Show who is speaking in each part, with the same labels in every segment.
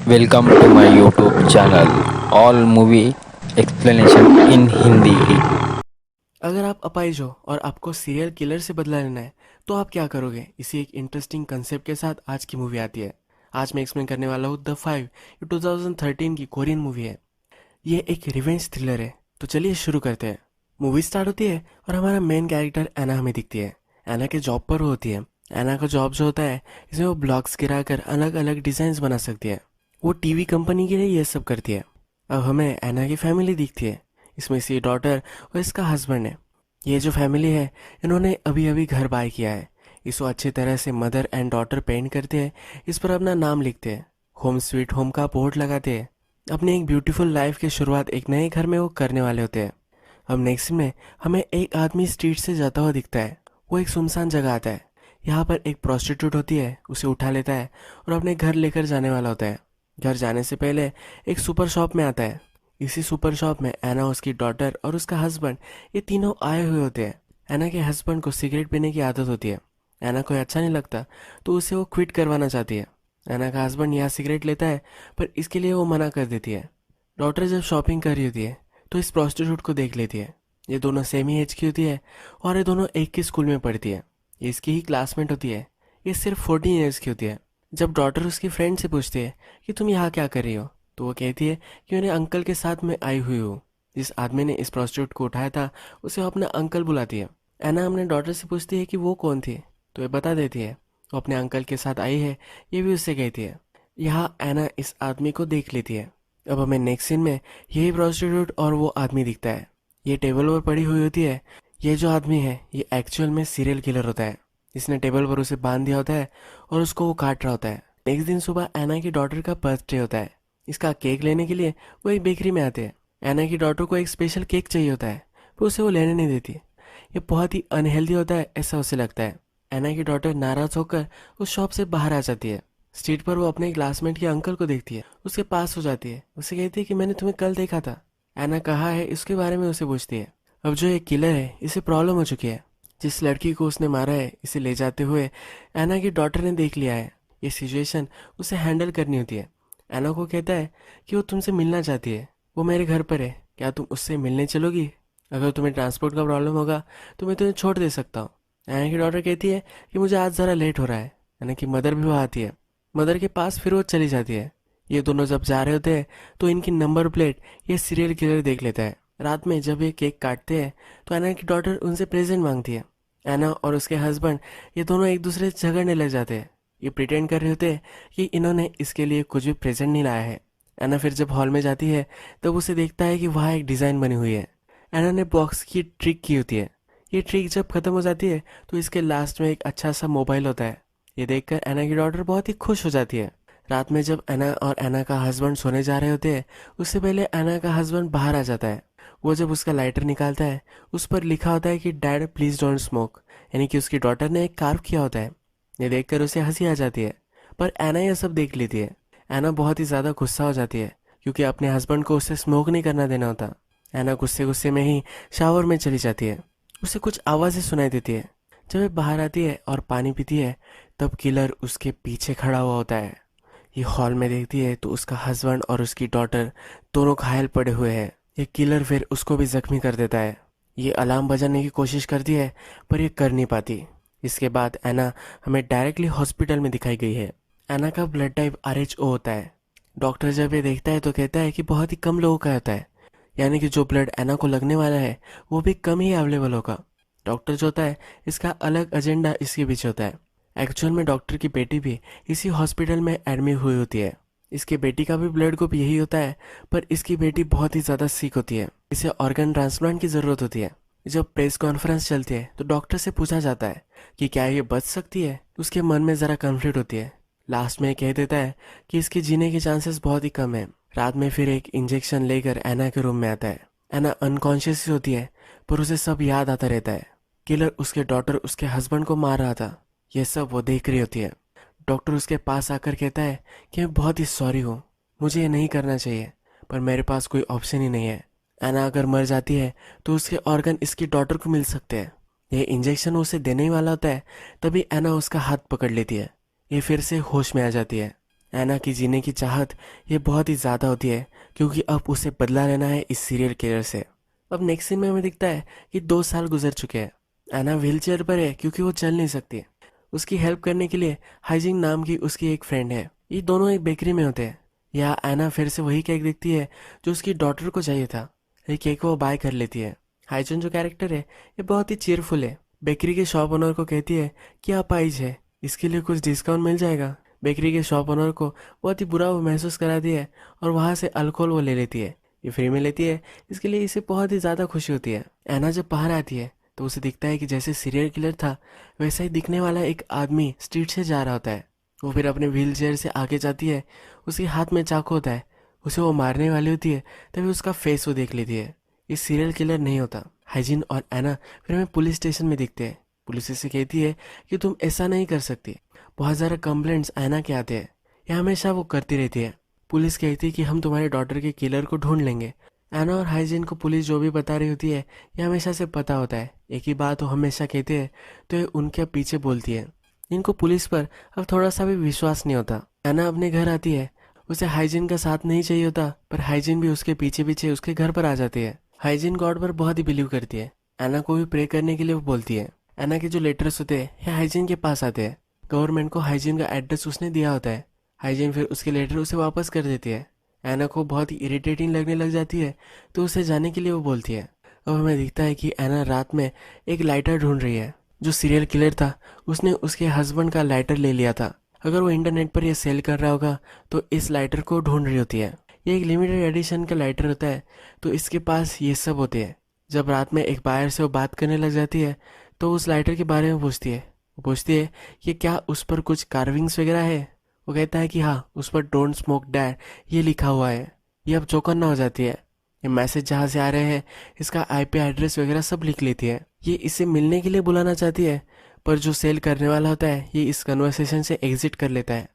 Speaker 1: Welcome to my YouTube channel, All Movie Explanation in Hindi.
Speaker 2: अगर आप अपाहिज हो और आपको सीरियल किलर से बदला लेना है तो आप क्या करोगे? इसी एक इंटरेस्टिंग कंसेप्ट के साथ आज की मूवी आती है। आज मैं एक्सप्लेन करने वाला हूँ द फाइव। ये 2013 की कोरियन मूवी है। ये एक रिवेंज थ्रिलर है। तो चलिए शुरू करते हैं। मूवी स्टार्ट होती है और हमारा मेन कैरेक्टर एना हमें दिखती है। एना के जॉब पर वो होती है। एना का जॉब जो होता है, इसमें वो ब्लॉक्स गिरा कर अलग अलग डिजाइन बना सकती है। वो टीवी कंपनी के लिए ये सब करती है। अब हमें एना की फैमिली दिखती है। इसमें इसकी डॉटर और इसका हस्बैंड है। ये जो फैमिली है, इन्होंने अभी अभी घर बाय किया है। इसको अच्छी तरह से मदर एंड डॉटर पेंट करते हैं। इस पर अपना नाम लिखते हैं। होम स्वीट होम का बोर्ड लगाते हैं। अपनी एक ब्यूटीफुल लाइफ की शुरुआत एक नए घर में वो करने वाले होते हैं। अब नेक्स्ट में हमें एक आदमी स्ट्रीट से जाता हुआ दिखता है। वो एक सुनसान जगह आता है। यहाँ पर एक प्रोस्टिट्यूट होती है, उसे उठा लेता है और अपने घर लेकर जाने वाला होता है। घर जाने से पहले एक सुपर शॉप में आता है। इसी सुपर शॉप में एना, उसकी डॉटर और उसका हस्बैंड, ये तीनों आए हुए होते हैं। एना के हस्बैंड को सिगरेट पीने की आदत होती है। एना को अच्छा नहीं लगता तो उसे वो क्विट करवाना चाहती है। एना का हस्बैंड यहाँ सिगरेट लेता है पर इसके लिए वो मना कर देती है। डॉटर जब शॉपिंग कर रही होती है तो इस प्रोस्टिट्यूट को देख लेती है। ये दोनों सेम ही एज की होती है और ये दोनों एक ही स्कूल में पढ़ती है। ये इसकी ही क्लासमेट होती है। ये सिर्फ 14 ईयर्स की होती है। जब डॉटर उसकी फ्रेंड से पूछती है कि तुम यहाँ क्या कर रही हो, तो वो कहती है कि मेरे अंकल के साथ मैं आई हुई हूँ। जिस आदमी ने इस प्रोस्टिट्यूट को उठाया था, उसे वो अपना अंकल बुलाती है। एना अपने डॉटर से पूछती है कि वो कौन थी, तो ये बता देती है वो अपने अंकल के साथ आई है। ये भी उससे कहती है। यहाँ एना इस आदमी को देख लेती है। अब हमें नेक्स्ट सीन में यही प्रोस्टिट्यूट और वो आदमी दिखता है। ये टेबल पर पड़ी हुई होती है। ये जो आदमी है, ये एक्चुअल में सीरियल किलर होता है। इसने टेबल पर उसे बांध दिया होता है और उसको वो काट रहा होता है। नेक्स्ट दिन सुबह एना की डॉटर का बर्थडे होता है। इसका केक लेने के लिए वो एक बेकरी में आते हैं। एना की डॉटर को एक स्पेशल केक चाहिए होता है पर उसे वो लेने नहीं देती। ये बहुत ही अनहेल्दी होता है, ऐसा उसे लगता है। एना की डॉटर नाराज होकर उस शॉप से बाहर आ जाती है। स्ट्रीट पर वो अपने क्लासमेट के अंकल को देखती है। उसके पास हो जाती है। उसे कहती है कि मैंने तुम्हें कल देखा था। एना कहा है इसके बारे में उसे पूछती है। अब जो ये किलर है, इसे प्रॉब्लम हो चुकी है। जिस लड़की को उसने मारा है, इसे ले जाते हुए एना की डॉटर ने देख लिया है। ये सिचुएशन उसे हैंडल करनी होती है। एना को कहता है कि वो तुमसे मिलना चाहती है। वो मेरे घर पर है, क्या तुम उससे मिलने चलोगी? अगर तुम्हें ट्रांसपोर्ट का प्रॉब्लम होगा तो मैं तुम्हें छोड़ दे सकता हूँ। एना की डॉटर कहती है कि मुझे आज ज़रा लेट हो रहा है। एना की मदर भी वहाँ आती है। मदर के पास फिर वो चली जाती है। ये दोनों जब जा रहे होते हैं तो इनकी नंबर प्लेट ये सीरियल किलर देख लेता है। रात में जब ये केक काटते हैं तो एना की डॉटर उनसे प्रेजेंट मांगती है। एना और उसके हस्बैंड, ये दोनों एक दूसरे से झगड़ने लग जाते हैं। ये प्रिटेंड कर रहे होते हैं कि इन्होंने इसके लिए कुछ भी प्रेजेंट नहीं लाया है। एना फिर जब हॉल में जाती है तब उसे देखता है कि वहाँ एक डिज़ाइन बनी हुई है। एना ने बॉक्स की ट्रिक की होती है। ये ट्रिक जब खत्म हो जाती है तो इसके लास्ट में एक अच्छा सा मोबाइल होता है। ये देखकर एना की डॉटर बहुत ही खुश हो जाती है। रात में जब एना और एना का हस्बैंड सोने जा रहे होते हैं, उससे पहले एना का हस्बैंड बाहर आ जाता है। वो जब उसका लाइटर निकालता है, उस पर लिखा होता है कि डैड प्लीज डोंट स्मोक, यानी कि उसकी डॉटर ने एक कार्व किया होता है। ये देखकर उसे हंसी आ जाती है पर एना यह सब देख लेती है। एना बहुत ही ज़्यादा गुस्सा हो जाती है क्योंकि अपने हस्बैंड को उसे स्मोक नहीं करना देना होता। एना गुस्से गुस्से में ही शावर में चली जाती है। उसे कुछ आवाज़ें सुनाई देती है। जब वो बाहर आती है और पानी पीती है तब किलर उसके पीछे खड़ा हुआ होता है। ये हॉल में देखती है तो उसका हस्बैंड और उसकी डॉटर दोनों घायल पड़े हुए हैं। ये किलर फिर उसको भी जख्मी कर देता है। ये अलार्म बजाने की कोशिश करती है पर ये कर नहीं पाती। इसके बाद एना हमें डायरेक्टली हॉस्पिटल में दिखाई गई है। एना का ब्लड टाइप RH O होता है। डॉक्टर जब ये देखता है तो कहता है कि बहुत ही कम लोगों का होता है, यानी कि जो ब्लड एना को लगने वाला है वो भी कम ही अवेलेबल होगा। डॉक्टर जो होता है, इसका अलग एजेंडा इसके पीछे होता है। एक्चुअल में डॉक्टर की बेटी भी इसी हॉस्पिटल में एडमिट हुई होती है। इसके बेटी का भी ब्लड ग्रुप यही होता है पर इसकी बेटी बहुत ही ज़्यादा सिक होती है। इसे ऑर्गन ट्रांसप्लांट की ज़रूरत होती है। जब प्रेस कॉन्फ्रेंस चलती है तो डॉक्टर से पूछा जाता है कि क्या ये बच सकती है। उसके मन में ज़रा कन्फ्लिक्ट होती है। लास्ट में कह देता है कि इसके जीने के चांसेस बहुत ही कम है। रात में फिर एक इंजेक्शन लेकर एना के रूम में आता है। एना अनकॉन्शियस होती है पर उसे सब याद आता रहता है। किलर उसके डॉटर, उसके हस्बैंड को मार रहा था, यह सब वो देख रही होती है। डॉक्टर उसके पास आकर कहता है कि मैं बहुत ही सॉरी हूँ, मुझे ये नहीं करना चाहिए पर मेरे पास कोई ऑप्शन ही नहीं है। एना अगर मर जाती है तो उसके ऑर्गन इसकी डॉटर को मिल सकते हैं। यह इंजेक्शन उसे देने ही वाला होता है तभी एना उसका हाथ पकड़ लेती है। ये फिर से होश में आ जाती है। एना की जीने की चाहत ये बहुत ही ज़्यादा होती है क्योंकि अब उसे बदला लेना है इस सीरियल किलर से। अब नेक्स्ट सीन में हमें दिखता है कि 2 साल गुजर चुके हैं। एना व्हीलचेयर पर है क्योंकि वो चल नहीं सकती। उसकी हेल्प करने के लिए हाइजिन नाम की उसकी एक फ्रेंड है। ये दोनों एक बेकरी में होते हैं। यहाँ एना फिर से वही केक दिखती है जो उसकी डॉटर को चाहिए था। ये केक वो बाय कर लेती है। हाइजिन जो कैरेक्टर है ये बहुत ही चीयरफुल है। बेकरी के शॉप ओनर को कहती है कि आप आइज है, इसके लिए कुछ डिस्काउंट मिल जाएगा। बेकरी के शॉप ओनर को बहुत ही बुरा वो महसूस कराती है और वहाँ से अल्कोहल वो ले लेती है। ये फ्री में लेती है, इसके लिए इसे बहुत ही ज़्यादा खुशी होती है। एना जब बाहर आती है तो उसे दिखता है कि जैसे सीरियल किलर था वैसा ही दिखने वाला एक आदमी स्ट्रीट से जा रहा होता है। वो फिर अपने व्हील चेयर से आगे जाती है। उसके हाथ में चाकू होता है। उसे वो मारने वाली होती है तभी उसका फेस वो देख लेती है। ये सीरियल किलर नहीं होता। हाइजिन और एना फिर हमें पुलिस स्टेशन में दिखते हैं। पुलिस इसे कहती है कि तुम ऐसा नहीं कर सकती। बहुत ज़्यादा कंप्लेंट्स एना के आते हैं। यह हमेशा वो करती रहती है। पुलिस कहती है कि हम तुम्हारे डॉटर के किलर को ढूंढ लेंगे। एना और हाइजिन को पुलिस जो भी बता रही होती है यह हमेशा से पता होता है। एक ही बात वो हमेशा कहते हैं तो ये उनके पीछे बोलती है। इनको पुलिस पर अब थोड़ा सा भी विश्वास नहीं होता। एना अपने घर आती है। उसे हाइजिन का साथ नहीं चाहिए होता पर हाइजिन भी उसके पीछे पीछे उसके घर पर आ जाती है। हाइजिन गॉड पर बहुत ही बिलीव करती है। एना को भी प्रे करने के लिए वो बोलती है। एना के जो लेटर्स होते हैं ये हाइजिन के पास आते हैं। गवर्नमेंट को हाइजिन का एड्रेस उसने दिया होता है। हाइजिन फिर उसके लेटर उसे वापस कर देती है। एना को बहुत ही इरिटेटिंग लगने लग जाती है तो उसे जाने के लिए वो बोलती है। अब हमें दिखता है कि एना रात में एक लाइटर ढूंढ रही है। जो सीरियल किलर था उसने उसके हस्बैंड का लाइटर ले लिया था। अगर वो इंटरनेट पर ये सेल कर रहा होगा तो इस लाइटर को ढूंढ रही होती है। ये एक लिमिटेड एडिशन का लाइटर होता है तो इसके पास ये सब होते हैं। जब रात में एक बायर से वो बात करने लग जाती है तो उस लाइटर के बारे में पूछती है। वो पूछती है कि क्या उस पर कुछ कार्विंग्स वगैरह है। वो कहता है कि हाँ, उस पर डोंट स्मोक डैड ये लिखा हुआ है। ये अब चौकन्ना हो जाती है। ये मैसेज जहाँ से आ रहे हैं इसका आईपी एड्रेस वगैरह सब लिख लेती है। ये इसे मिलने के लिए बुलाना चाहती है पर जो सेल करने वाला होता है ये इस कन्वर्सेशन से एग्जिट कर लेता है।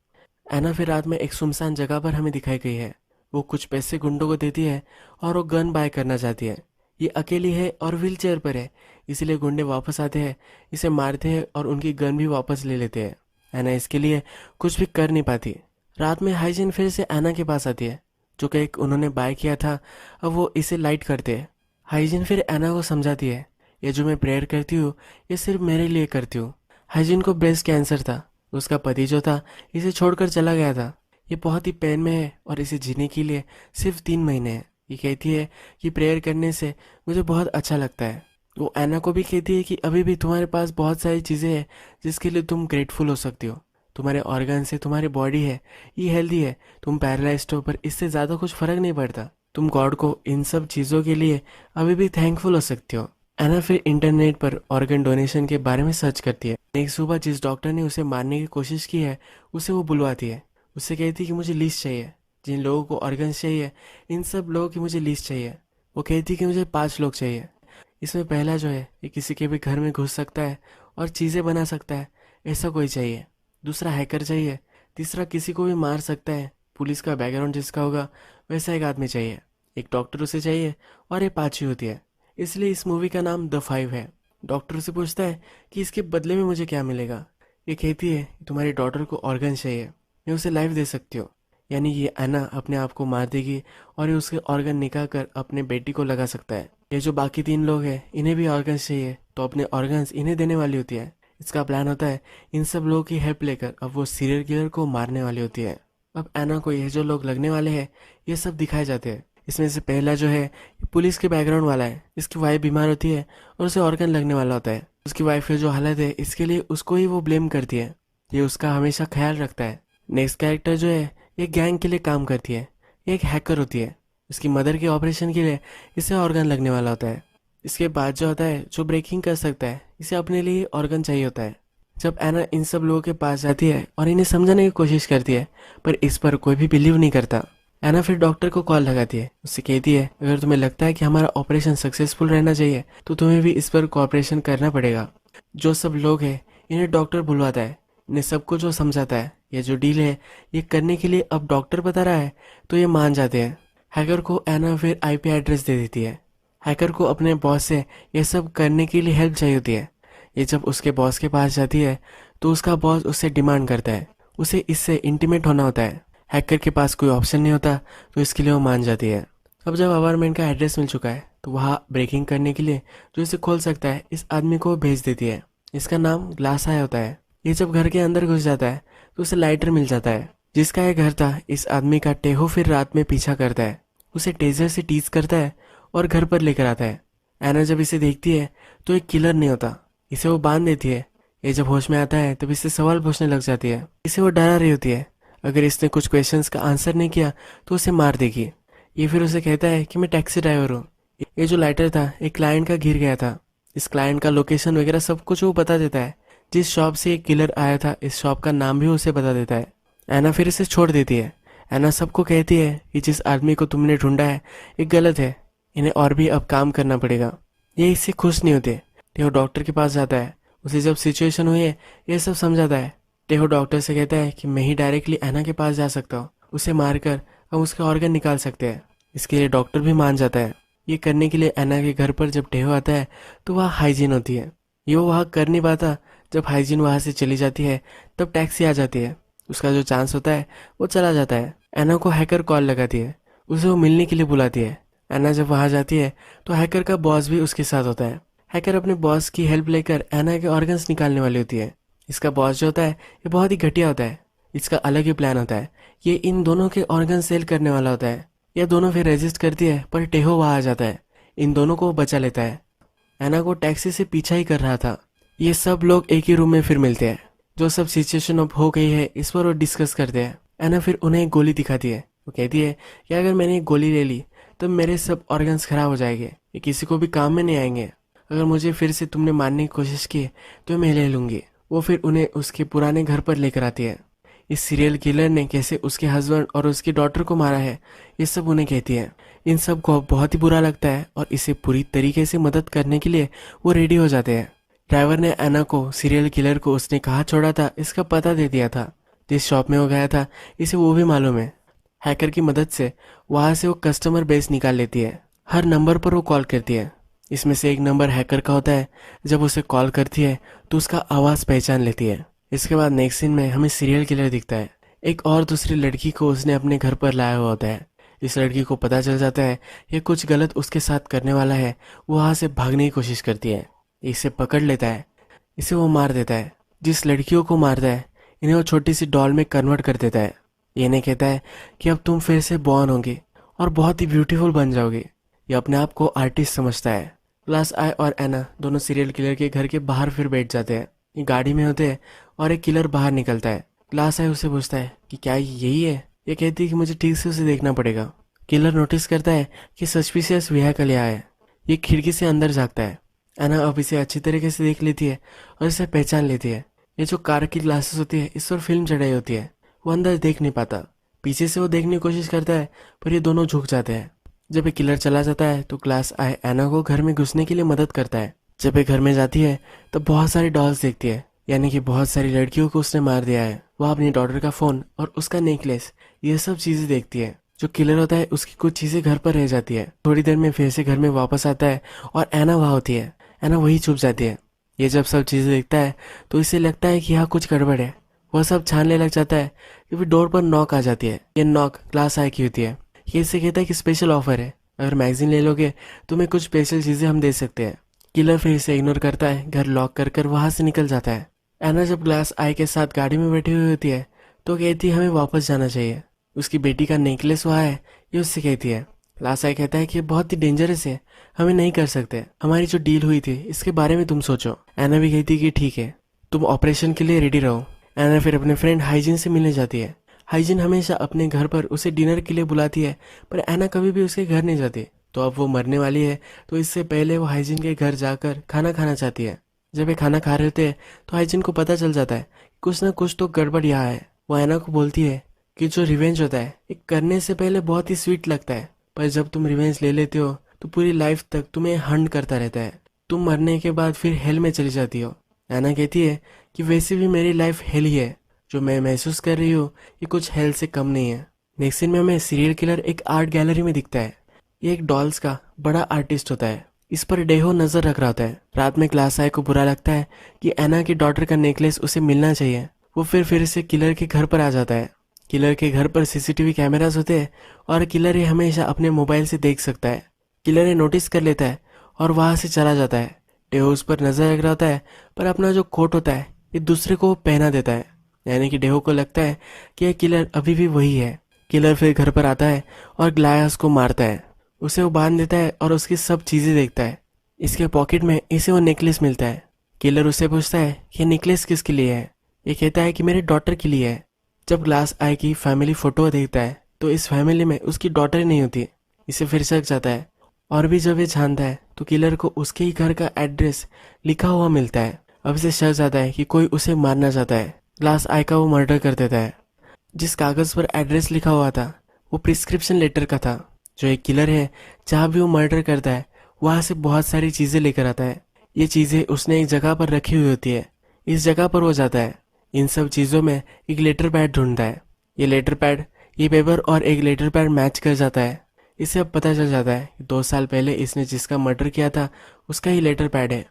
Speaker 2: एना फिर रात में एक सुनसान जगह पर हमें दिखाई गई है। वो कुछ पैसे गुंडों को देती है और वो गन बाय करना चाहती है। ये अकेली है और व्हील चेयर पर है, इसीलिए गुंडे वापस आते हैं, इसे मारते हैं और उनकी गन भी वापस ले लेते हैं। एना इसके लिए कुछ भी कर नहीं पाती। रात में हाइजिन फिर से एना के पास आती है। जो केक उन्होंने बाय किया था अब वो इसे लाइट करते हैं। हाइजिन फिर एना को समझाती है ये जो मैं प्रेयर करती हूँ ये सिर्फ मेरे लिए करती हूँ। हाइजिन को ब्रेस्ट कैंसर था। उसका पति जो था इसे छोड़कर चला गया था। ये बहुत ही पेन में है और इसे जीने के लिए सिर्फ 3 महीने हैं। ये कहती है कि प्रेयर करने से मुझे बहुत अच्छा लगता है। वो एना को भी कहती है कि अभी भी तुम्हारे पास बहुत सारी चीज़ें हैं जिसके लिए तुम ग्रेटफुल हो सकती हो। तुम्हारे ऑर्गन से तुम्हारी बॉडी है ये हेल्दी है। तुम पैरालाइज्ड हो पर इससे ज़्यादा कुछ फर्क नहीं पड़ता। तुम गॉड को इन सब चीज़ों के लिए अभी भी थैंकफुल हो सकती हो। एना फिर इंटरनेट पर ऑर्गन डोनेशन के बारे में सर्च करती है। एक सुबह जिस डॉक्टर ने उसे मारने की कोशिश की है उसे वो बुलवाती है। उससे कहती है कि मुझे लिस्ट चाहिए, जिन लोगों को ऑर्गन्स चाहिए इन सब लोगों की मुझे लिस्ट चाहिए। वो कहती है कि मुझे 5 लोग चाहिए। इसमें पहला जो है ये किसी के भी घर में घुस सकता है और चीज़ें बना सकता है, ऐसा कोई चाहिए। दूसरा हैकर चाहिए। तीसरा किसी को भी मार सकता है, पुलिस का बैकग्राउंड जिसका होगा वैसा एक आदमी चाहिए। एक डॉक्टर उसे चाहिए और ये 5 होती है। इसलिए इस मूवी का नाम द 5 है। डॉक्टर से पूछता है कि इसके बदले में मुझे क्या मिलेगा। ये कहती है तुम्हारी डॉटर को ऑर्गन चाहिए, मैं उसे लाइफ दे सकती हो। यानी ये एना अपने आप को मार देगी और ये उसके ऑर्गन निकाल कर अपने बेटी को लगा सकता है। ये जो बाकी 3 लोग हैं इन्हें भी ऑर्गन्स चाहिए तो अपने ऑर्गन्स इन्हें देने वाली होती है। इसका प्लान होता है इन सब लोगों की हेल्प लेकर अब वो सीरियल किलर को मारने वाली होती है। अब एना को ये जो लोग लगने वाले हैं ये सब दिखाए जाते हैं। इसमें से पहला जो है पुलिस के बैकग्राउंड वाला है। इसकी वाइफ बीमार होती है और उसे ऑर्गन लगने वाला होता है। उसकी वाइफ की जो हालत है इसके लिए उसको ही वो ब्लेम करती है। ये उसका हमेशा ख्याल रखता है। नेक्स्ट कैरेक्टर जो है ये गैंग के लिए काम करती है। ये एक हैकर होती है। उसकी मदर के ऑपरेशन के लिए इसे ऑर्गन लगने वाला होता है। इसके बाद जो होता है जो ब्रेकिंग कर सकता है इसे अपने लिए ऑर्गन चाहिए होता है। जब एना इन सब लोगों के पास जाती है और इन्हें समझाने की कोशिश करती है पर इस पर कोई भी बिलीव नहीं करता। एना फिर डॉक्टर को कॉल लगाती है। उससे कहती है अगर तुम्हें लगता है कि हमारा ऑपरेशन सक्सेसफुल रहना चाहिए तो तुम्हें भी इस पर कोऑपरेशन करना पड़ेगा। जो सब लोग हैं इन्हें डॉक्टर बुलवाता है। इन्हें सबको जो समझाता है ये जो डील है ये करने के लिए अब डॉक्टर बता रहा है तो ये मान जाते हैं। हैकर को एना फिर आईपी एड्रेस दे देती है। हैकर को अपने बॉस से ये सब करने के लिए हेल्प चाहिए होती है। ये जब उसके बॉस के पास जाती है तो उसका बॉस उससे डिमांड करता है उसे इससे इंटीमेट होना होता है। हैकर के पास कोई ऑप्शन नहीं होता, तो इसके लिए वो मान जाती है। अब जब अपार्टमेंट का एड्रेस मिल चुका है तो वहाँ ब्रेकिंग करने के लिए जो इसे खोल सकता है इस आदमी को भेज देती है। इसका नाम ग्लास आय होता है। ये जब घर के अंदर घुस जाता है तो उसे लाइटर मिल जाता है जिसका ये घर था। इस आदमी का टेहो फिर रात में पीछा करता है, उसे टेजर से टीज करता है और घर पर लेकर आता है। एना जब इसे देखती है तो एक किलर नहीं होता, इसे वो बांध देती है। ये जब होश में आता है तब इससे सवाल पूछने लग जाती है। इसे वो डरा रही होती है, अगर इसने कुछ क्वेश्चंस का आंसर नहीं किया तो उसे मार देगी। ये फिर उसे कहता है कि मैं टैक्सी ड्राइवर हूँ। ये जो लाइटर था एक क्लाइंट का गिर गया था। इस क्लाइंट का लोकेशन वगैरह सब कुछ वो बता देता है। जिस शॉप से एक किलर आया था इस शॉप का नाम भी उसे बता देता है। एना फिर इसे छोड़ देती है। एना सबको कहती है कि जिस आदमी को तुमने ढूंढा है ये गलत है, इन्हें और भी अब काम करना पड़ेगा। ये इससे खुश नहीं होते। टेहो डॉक्टर के पास जाता है, उसे जब सिचुएशन हुई है ये सब समझाता है। टेहो डॉक्टर से कहता है कि मैं ही डायरेक्टली एना के पास जा सकता हूँ, उसे मारकर हम उसका ऑर्गन निकाल सकते हैं। इसके लिए डॉक्टर भी मान जाता है। ये करने के लिए एना के घर पर जब टेहो आता है तो वहाँ हाइजीन होती है। ये वो वहाँ कर नहीं पाता। जब हाइजीन वहाँ से चली जाती है तब टैक्सी आ जाती है। उसका जो चांस होता है वो चला जाता है। एना को हैकर कॉल लगाती है, उसे वो मिलने के लिए बुलाती है। एना जब वहाँ जाती है तो हैकर का बॉस भी उसके साथ होता है। हैकर अपने बॉस की हेल्प लेकर एना के ऑर्गन्स निकालने वाली होती है। इसका बॉस जो होता है ये बहुत ही घटिया होता है। इसका अलग ही प्लान होता है। ये इन दोनों के ऑर्गन सेल करने वाला होता है। ये दोनों फिर रेजिस्ट करती है पर टेहो वहाँ आ जाता है, इन दोनों को बचा लेता है। एना को टैक्सी से पीछा ही कर रहा था। ये सब लोग एक ही रूम में फिर मिलते हैं। जो सब सिचुएशन अब हो गई है इस पर वो डिस्कस करते हैं। एना फिर उन्हें एक गोली दिखाती है। वो कहती है कि अगर मैंने एक गोली ले ली तो मेरे सब ऑर्गन्स खराब हो जाएंगे, ये किसी को भी काम में नहीं आएंगे। अगर मुझे फिर से तुमने मारने की कोशिश की तो मैं ले लूंगी। वो फिर उन्हें उसके पुराने घर पर लेकर आती है। इस सीरियल किलर ने कैसे उसके हस्बैंड और उसकी डॉटर को मारा है ये सब उन्हें कहती है। इन सब को बहुत ही बुरा लगता है और इसे पूरी तरीके से मदद करने के लिए वो रेडी हो जाते हैं। ड्राइवर ने एना को सीरियल किलर को उसने कहाँ छोड़ा था इसका पता दे दिया था। जिस शॉप में वो गया था इसे वो भी मालूम है। हैकर की मदद से वहाँ से वो कस्टमर बेस निकाल लेती है। हर नंबर पर वो कॉल करती है। इसमें से एक नंबर हैकर का होता है। जब उसे कॉल करती है तो उसका आवाज़ पहचान लेती है। इसके बाद नेक्स्ट सीन में हमें सीरियल किलर दिखता है। एक और दूसरी लड़की को उसने अपने घर पर लाया हुआ होता है। इस लड़की को पता चल जाता है ये कुछ गलत उसके साथ करने वाला है। वो वहाँ से भागने की कोशिश करती है। इसे पकड़ लेता है, इसे वो मार देता है। जिस लड़कियों को मारता है इन्हें वो छोटी सी डॉल में कन्वर्ट कर देता है। ये इन्हें कहता है कि अब तुम फिर से बॉर्न होगी और बहुत ही ब्यूटीफुल बन जाओगे। ये अपने आप को आर्टिस्ट समझता है। ग्लास आय और एना दोनों सीरियल किलर के घर के बाहर फिर बैठ जाते हैं। ये गाड़ी में होते हैं और एक किलर बाहर निकलता है। ग्लास आय उसे पूछता है कि क्या यही है। ये कहती है कि मुझे ठीक से उसे देखना पड़ेगा। किलर नोटिस करता है कि सस्पिशियस व्हीकल यहाँ है। ये खिड़की से अंदर झाँकता है। एना अब इसे अच्छी तरीके से देख लेती है और इसे पहचान लेती है। ये जो कार की ग्लासेस होती है इस पर फिल्म चढ़ाई होती है। वो अंदर देख नहीं पाता। पीछे से वो देखने की कोशिश करता है पर ये दोनों झुक जाते हैं। जब ये किलर चला जाता है तो ग्लास आय एना को घर में घुसने के लिए मदद करता है। जब ये घर में जाती है तो बहुत सारी डॉल्स देखती है, यानी कि बहुत सारी लड़कियों को उसने मार दिया है। वह अपनी डॉटर का फोन और उसका नेकलेस ये सब चीजें देखती है। जो किलर होता है उसकी कुछ चीजें घर पर रह जाती है। थोड़ी देर में फिर से घर में वापस आता है और एना वहाँ होती है। एना वही छुप जाती है। ये जब सब चीजें देखता है तो इसे लगता है कि यहाँ कुछ गड़बड़ है। वह सब छानने लग जाता है कि फिर डोर पर नॉक आ जाती है। ये नॉक ग्लास आय की होती है। ये इससे कहता है कि स्पेशल ऑफर है, अगर मैगजीन ले लोगे तो मैं कुछ स्पेशल चीजें हम दे सकते हैं। किलर फिर इसे इग्नोर करता है, घर लॉक कर कर वहां से निकल जाता है। एना जब ग्लास आय के साथ गाड़ी में बैठी हुई होती है तो कहती है हमें वापस जाना चाहिए। उसकी बेटी का नेकलेस वहाँ है, ये उससे कहती है। ग्लास आय कहता है कि ये बहुत ही डेंजरस है, हमें नहीं कर सकते। हमारी जो डील हुई थी इसके बारे में तुम सोचो। एना भी कहती है कि ठीक है, तुम ऑपरेशन के लिए रेडी रहो। एना फिर अपने फ्रेंड हाइजीन से मिलने जाती है। हाइजीन हमेशा अपने घर पर उसे डिनर के लिए बुलाती है पर एना कभी भी उसके घर नहीं जाती। तो अब वो मरने वाली है तो इससे पहले वो हाइजीन के घर जाकर खाना खाना चाहती है। जब ये खाना खा रहे होते हैं तो हाइजीन को पता चल जाता है कुछ ना कुछ तो गड़बड़ यहाँ है। वो एना को बोलती है कि जो रिवेंज होता है ये करने से पहले बहुत ही स्वीट लगता है, पर जब तुम रिवेंज ले लेते हो तो पूरी लाइफ तक तुम्हें हंट करता रहता है। तुम मरने के बाद फिर हेल में चली जाती हो। एना कहती है कि वैसे भी मेरी लाइफ हेल ही है, जो मैं महसूस कर रही हूँ ये कुछ हेल से कम नहीं है। नेक्स्ट सीन में हमें सीरियल किलर एक आर्ट गैलरी में दिखता है। ये एक डॉल्स का बड़ा आर्टिस्ट होता है। इस पर डेहो नजर रख रहा होता है। रात में ग्लास आय को बुरा लगता है कि एना की डॉटर का नेकलेस उसे मिलना चाहिए। वो फिर से किलर के घर पर आ जाता है। किलर के घर पर सीसीटीवी कैमरास होते हैं और किलर ये हमेशा अपने मोबाइल से देख सकता है। किलर ये नोटिस कर लेता है और वहां से चला जाता है। डेहो उस पर नजर रख रहा होता है, पर अपना जो कोट होता है ये दूसरे को पहना देता है। यानी कि डेहो को लगता है कि यह किलर अभी भी वही है। किलर फिर घर पर आता है और ग्लायस को मारता है। उसे वो बांध देता है और उसकी सब चीजें देखता है। इसके पॉकेट में इसे वो नेकलेस मिलता है। किलर उससे पूछता है कि नेकलेस किसके लिए है। ये कहता है कि मेरे डॉटर के लिए है। जब ग्लास आई की फैमिली फोटो देखता है तो इस फैमिली में उसकी डॉटर नहीं होती। इसे फिर शक जाता है और भी जब ये छानता है तो किलर को उसके ही घर का एड्रेस लिखा हुआ मिलता है। अब इसे शक जाता है कि कोई उसे मारना चाहता है। ग्लास आई का वो मर्डर कर देता है। जिस कागज पर एड्रेस लिखा हुआ था वो प्रिस्क्रिप्शन लेटर का था। जो एक किलर है जहाँ भी वो मर्डर करता है वहां से बहुत सारी चीजें लेकर आता है। ये चीजें उसने एक जगह पर रखी हुई होती है। इस जगह पर वो जाता है। इन सब चीजों में एक लेटर पैड ढूंढता है। ये लेटर पैड, ये पेपर और एक लेटर पैड मैच कर जाता है। इसे अब पता चल जाता है कि 2 साल पहले इसने जिसका मर्डर किया था उसका ही लेटर पैड है।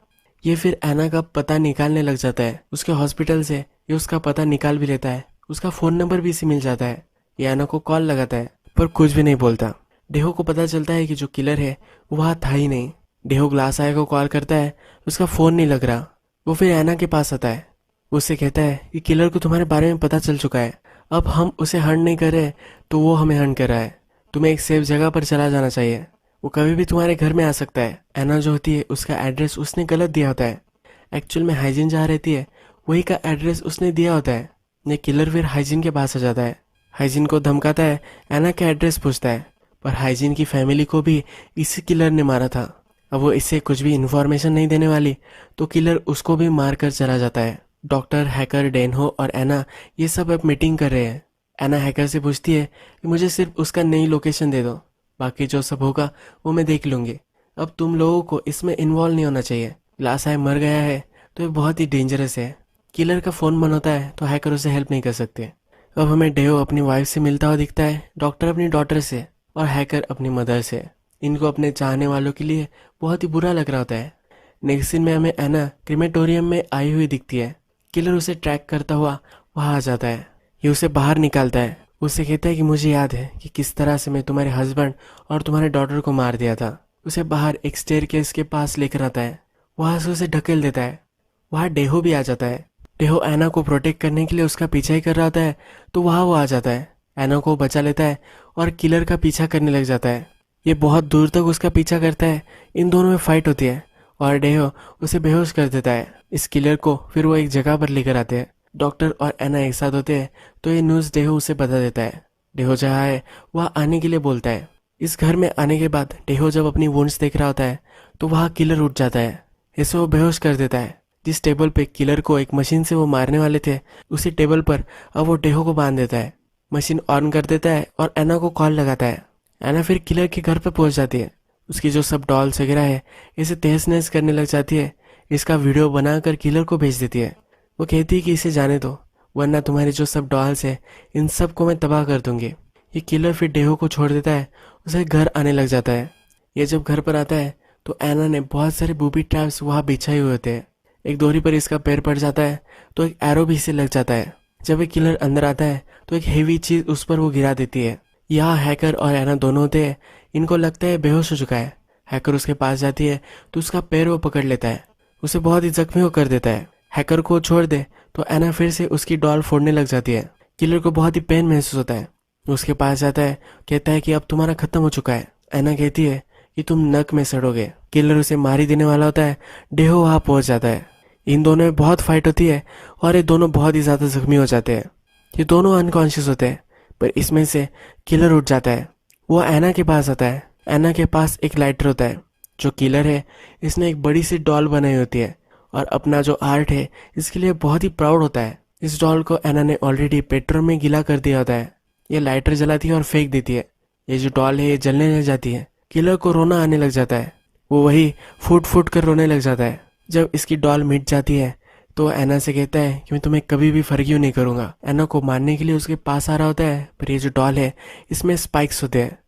Speaker 2: ये फिर एना का पता निकालने लग जाता है। उसके हॉस्पिटल से ये उसका पता निकाल भी लेता है। उसका फोन नंबर भी इसे मिल जाता है। ये एना को कॉल लगाता है पर कुछ भी नहीं बोलता। डेहो को पता चलता है कि जो किलर है वो वहाँ था ही नहीं। डेहो ग्लास आय को कॉल करता है, उसका फोन नहीं लग रहा। वो फिर एना के पास आता है। वो उससे कहता है कि किलर को तुम्हारे बारे में पता चल चुका है। अब हम उसे हंट नहीं कर रहे तो वो हमें हंट कर रहा है। तुम्हें एक सेफ जगह पर चला जाना चाहिए। वो कभी भी तुम्हारे घर में आ सकता है। एना जो होती है उसका एड्रेस उसने गलत दिया होता है। एक्चुअल में हाइजीन जहाँ रहती है वही का एड्रेस उसने दिया होता है। ये किलर फिर हाइजीन के पास आ जाता है। हाइजीन को धमकाता है, एना का एड्रेस पूछता है। पर हाइजीन की फैमिली को भी इसी किलर ने मारा था। अब वो इससे कुछ भी इन्फॉर्मेशन नहीं देने वाली तो किलर उसको भी मार कर चला जाता है। डॉक्टर, हैकर, डेनहो और एना ये सब अब मीटिंग कर रहे हैं। एना हैकर से पूछती है कि मुझे सिर्फ उसका नई लोकेशन दे दो, बाकी जो सब होगा वो मैं देख लूंगी। अब तुम लोगों को इसमें इन्वॉल्व नहीं होना चाहिए। ग्लास आई मर गया है तो ये बहुत ही डेंजरस है। किलर का फोन बंद होता है तो हैकर उसे हेल्प नहीं कर सकते। अब हमें डेहो अपनी वाइफ से मिलता हुआ दिखता है, डॉक्टर अपनी डॉटर से और हैकर अपनी मदर से। इनको अपने चाहने वालों के लिए बहुत ही बुरा लग रहा होता है। नेक्स्ट सीन में हमें एना क्रीमेटोरियम में आई हुई दिखती है। किलर उसे ट्रैक करता हुआ वहां आ जाता है। ये उसे बाहर निकालता है। उससे कहता है कि मुझे याद है कि किस तरह से मैं तुम्हारे हस्बैंड और तुम्हारे डॉटर को मार दिया था। उसे बाहर एक स्टेयरकेस के पास लेकर आता है। वहां से उसे ढकेल देता है। वहां डेहो भी आ जाता है। डेहो एना को प्रोटेक्ट करने के लिए उसका पीछा ही कर रहा होता है तो वहां वो आ जाता है। एना को बचा लेता है और किलर का पीछा करने लग जाता है। ये बहुत दूर तक उसका पीछा करता है। इन दोनों में फाइट होती है और डेहो उसे बेहोश कर देता है। इस किलर को फिर वो एक जगह पर लेकर आते हैं। डॉक्टर और एना एक साथ होते हैं तो ये न्यूज़ डेहो उसे बता देता है। डेहो जहाँ है वहाँ आने के लिए बोलता है। इस घर में आने के बाद डेहो जब अपनी वुंड्स देख रहा होता है तो वहाँ किलर उठ जाता है। इसे वो बेहोश कर देता है। जिस टेबल पे किलर को एक मशीन से वो मारने वाले थे उसी टेबल पर अब वो डेहो को बांध देता है। मशीन ऑन कर देता है और एना को कॉल लगाता है। एना फिर किलर के घर पर पहुंच जाती है। उसकी जो सब डॉल्स वगैरह है इसे तहस नहस करने लग जाती है। इसका वीडियो बनाकर किलर को भेज देती है। वो कहती है कि इसे जाने दो वरना तुम्हारे जो सब डॉल्स है इन सब को मैं तबाह कर दूंगी। ये किलर फिर डेहो को छोड़ देता है। उसे घर आने लग जाता है। ये जब घर पर आता है तो एना ने बहुत सारे बूबी ट्रैप्स वहाँ बिछाए हुए होते हैं। एक डोरी पर इसका पैर पड़ जाता है तो एक एरो भी इसे लग जाता है। जब एक किलर अंदर आता है तो एक हेवी चीज उस पर वो गिरा देती है। यहाँ हैकर और एना दोनों होते हैं। इनको लगता है बेहोश हो चुका है। हैकर उसके पास जाती है तो उसका पैर वो पकड़ लेता है। उसे बहुत ही जख्मी कर देता है। हैकर को छोड़ दे तो एना फिर से उसकी डॉल फोड़ने लग जाती है। किलर को बहुत ही पेन महसूस होता है। उसके पास जाता है, कहता है कि अब तुम्हारा खत्म हो चुका है। एना कहती है कि तुम नक में सड़ोगे। किलर उसे मार ही देने वाला होता है। डेहो वहां पहुंच जाता है। इन दोनों में बहुत फाइट होती है और ये दोनों बहुत ही ज्यादा जख्मी हो जाते हैं। ये दोनों अनकॉन्शियस होते हैं पर इसमें से किलर उठ जाता है। वो एना के पास आता है। एना के पास एक लाइटर होता है। जो किलर है इसने एक बड़ी सी डॉल बनाई होती है और अपना जो आर्ट है इसके लिए बहुत ही प्राउड होता है। इस डॉल को एना ने ऑलरेडी पेट्रोल में गीला कर दिया होता है। ये लाइटर जलाती है और फेंक देती है। ये जो डॉल है ये जलने लग जाती है। किलर को रोना आने लग जाता है। वो वही फूट फूट कर रोने लग जाता है। जब इसकी डॉल मिट जाती है तो एना से कहता है कि मैं तुम्हें कभी भी फर्गियो नहीं करूंगा। एना को मारने के लिए उसके पास आ रहा होता है पर ये जो डॉल है इसमें स्पाइक्स होते हैं।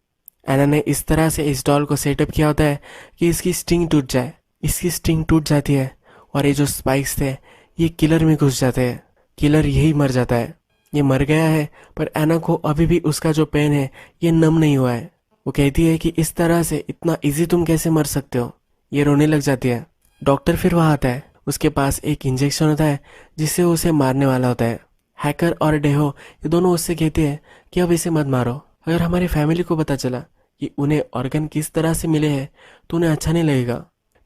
Speaker 2: एना ने इस तरह से इस डॉल को सेटअप किया होता है कि इसकी स्टिंग टूट जाए। इसकी स्टिंग टूट जाती है और ये जो स्पाइक्स थे ये किलर में घुस जाते हैं। किलर यही मर जाता है। ये मर गया है, पर एना को अभी भी उसका जो पेन है ये नम नहीं हुआ है। वो कहती है कि इस तरह से इतना इजी तुम कैसे मर सकते हो। ये रोने लग जाती है। डॉक्टर फिर वहाँ आता है। उसके पास एक इंजेक्शन होता है जिससे वो उसे मारने वाला होता है। हैकर और डेहो ये दोनों उससे कहते हैं कि अब इसे मत मारो। अगर हमारी फैमिली को पता चला कि उन्हें ऑर्गन किस तरह से मिले हैं तो उन्हें अच्छा नहीं लगेगा।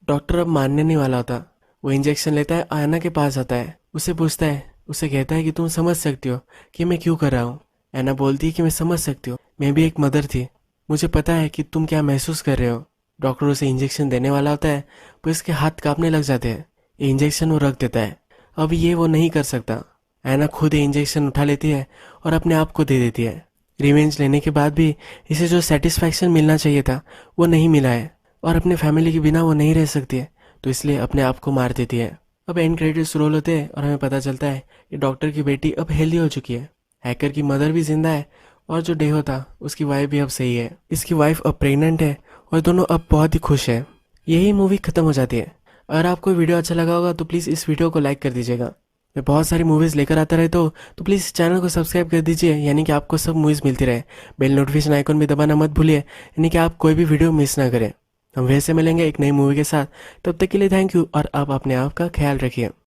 Speaker 2: डॉक्टर अब मानने नहीं वाला होता। वो इंजेक्शन लेता है, आयना के पास आता है, उसे पूछता है, उसे कहता है कि तुम समझ सकती हो कि मैं क्यों कर रहा हूँ। ऐना बोलती है कि मैं समझ सकती हूँ, मैं भी एक मदर थी, मुझे पता है कि तुम क्या महसूस कर रहे हो। डॉक्टर उसे इंजेक्शन देने वाला होता है, पर उसके हाथ कांपने लग जाते हैं। ये इंजेक्शन वो रख देता है। अब ये वो नहीं कर सकता। ऐना खुद ये इंजेक्शन उठा लेती है और अपने आप को दे देती है। रिवेंज लेने के बाद भी इसे जो सेटिस्फैक्शन मिलना चाहिए था वो नहीं मिला है, और अपने फैमिली के बिना वो नहीं रह सकती है, तो इसलिए अपने आप को मार देती है। अब एंड क्रेडिट्स रोल होते हैं और हमें पता चलता है कि डॉक्टर की बेटी अब हेल्दी हो चुकी है। हैकर की मदर भी जिंदा है, और जो डेहो था उसकी वाइफ भी अब सही है। इसकी वाइफ अब प्रेग्नेंट है और दोनों अब बहुत ही खुश है। यही मूवी खत्म हो जाती है। अगर आपको वीडियो अच्छा लगा होगा तो प्लीज़ इस वीडियो को लाइक कर दीजिएगा। मैं बहुत सारी मूवीज़ लेकर आता रहता हूँ, तो प्लीज़ इस चैनल को सब्सक्राइब कर दीजिए, यानी कि आपको सब मूवीज़ मिलती रहे। बेल नोटिफिकेशन आइकन भी दबाना मत भूलिए, यानी कि आप कोई भी वीडियो मिस ना करें। हम वैसे मिलेंगे एक नई मूवी के साथ। तब तक के लिए थैंक यू, और आप अपने आप का ख्याल रखिए।